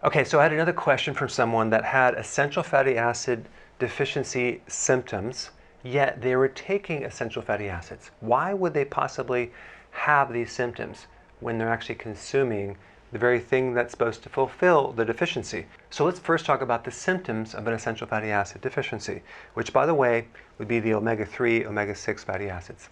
Okay, so I had another question from someone that had essential fatty acid deficiency symptoms, yet they were taking essential fatty acids. Why would they possibly have these symptoms when they're actually consuming the very thing that's supposed to fulfill the deficiency? So let's first talk about the symptoms of an essential fatty acid deficiency, which, by the way, would be the omega-3, omega-6 fatty acids.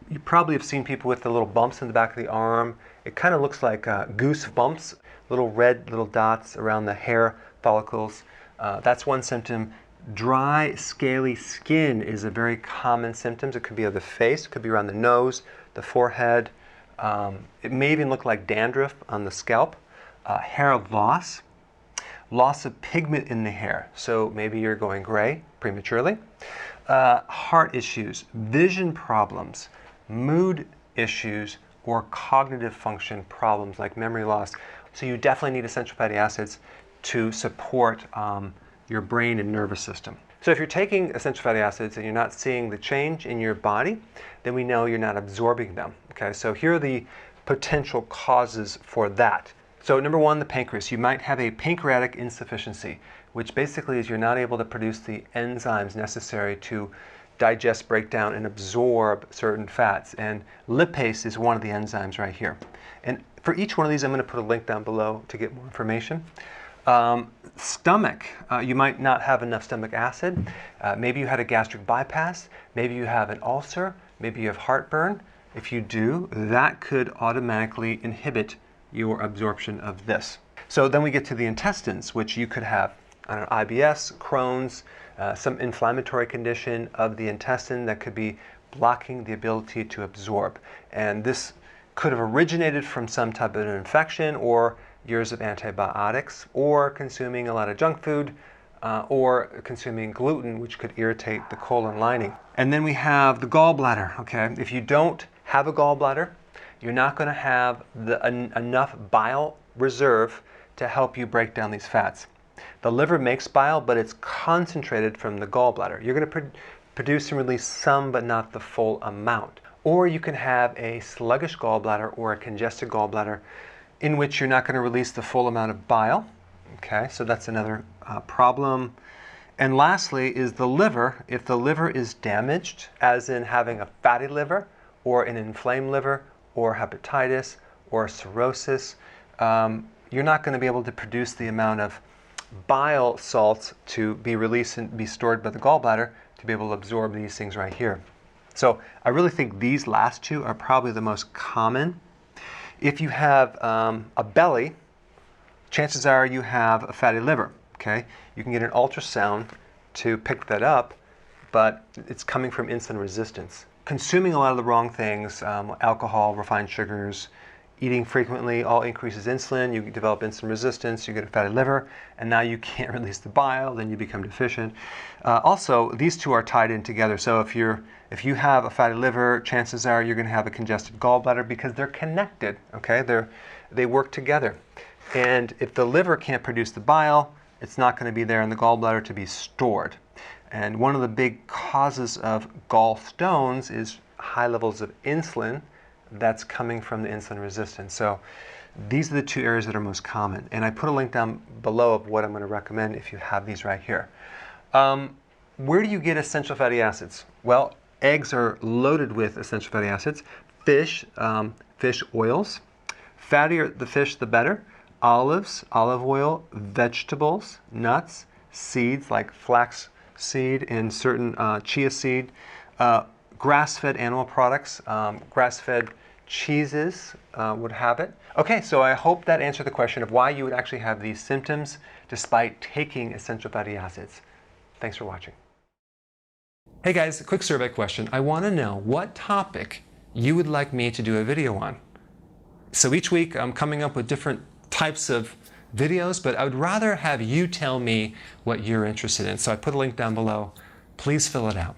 You probably have seen people with the little bumps in the back of the arm. It kind of looks like goose bumps, little red little dots around the hair follicles. That's one symptom. Dry, scaly skin is a very common symptom. It could be of the face, it could be around the nose, the forehead. It may even look like dandruff on the scalp. Hair loss, loss of pigment in the hair. So maybe you're going gray prematurely. Heart issues, vision problems, mood issues, or cognitive function problems like memory loss. So you definitely need essential fatty acids to support your brain and nervous system. So if you're taking essential fatty acids and you're not seeing the change in your body, then we know you're not absorbing them. Okay, so here are the potential causes for that. So number one, the pancreas. You might have a pancreatic insufficiency, which basically is you're not able to produce the enzymes necessary to digest, break down, and absorb certain fats. And lipase is one of the enzymes right here. And for each one of these, I'm going to put a link down below to get more information. Stomach, you might not have enough stomach acid. Maybe you had a gastric bypass. Maybe you have an ulcer. Maybe you have heartburn. If you do, that could automatically inhibit your absorption of this. So then we get to the intestines, which you could have IBS, Crohn's, some inflammatory condition of the intestine that could be blocking the ability to absorb. And this could have originated from some type of an infection or years of antibiotics, or consuming a lot of junk food, or consuming gluten, which could irritate the colon lining. And then we have the gallbladder. Okay, if you don't have a gallbladder, you're not going to have enough bile reserve to help you break down these fats. The liver makes bile, but it's concentrated from the gallbladder. You're going to produce and release some, but not the full amount. Or you can have a sluggish gallbladder or a congested gallbladder in which you're not going to release the full amount of bile. Okay, so that's another problem. And lastly is the liver. If the liver is damaged, as in having a fatty liver or an inflamed liver or hepatitis or cirrhosis, you're not going to be able to produce the amount of bile salts to be released and be stored by the gallbladder to be able to absorb these things right here. So I really think these last two are probably the most common. If you have a belly, chances are you have a fatty liver. Okay, you can get an ultrasound to pick that up, but it's coming from insulin resistance. Consuming a lot of the wrong things, alcohol, refined sugars, eating frequently all increases insulin, you develop insulin resistance, you get a fatty liver, and now you can't release the bile, then you become deficient. Also, these two are tied in together. So if you have a fatty liver, chances are you're going to have a congested gallbladder because they're connected. Okay, they work together. And if the liver can't produce the bile, it's not going to be there in the gallbladder to be stored. And one of the big causes of gallstones is high levels of insulin that's coming from the insulin resistance. So these are the two areas that are most common. And I put a link down below of what I'm going to recommend if you have these right here. Where do you get essential fatty acids? Well, eggs are loaded with essential fatty acids. Fish, fish oils. Fattier the fish, the better. Olives, olive oil, vegetables, nuts, seeds like flax seed and certain chia seed, grass-fed animal products, grass-fed cheeses would have it. Okay, so I hope that answered the question of why you would actually have these symptoms despite taking essential fatty acids. Thanks for watching. Hey guys, a quick survey question. I want to know what topic you would like me to do a video on. So each week I'm coming up with different types of videos, but I would rather have you tell me what you're interested in. So I put a link down below. Please fill it out.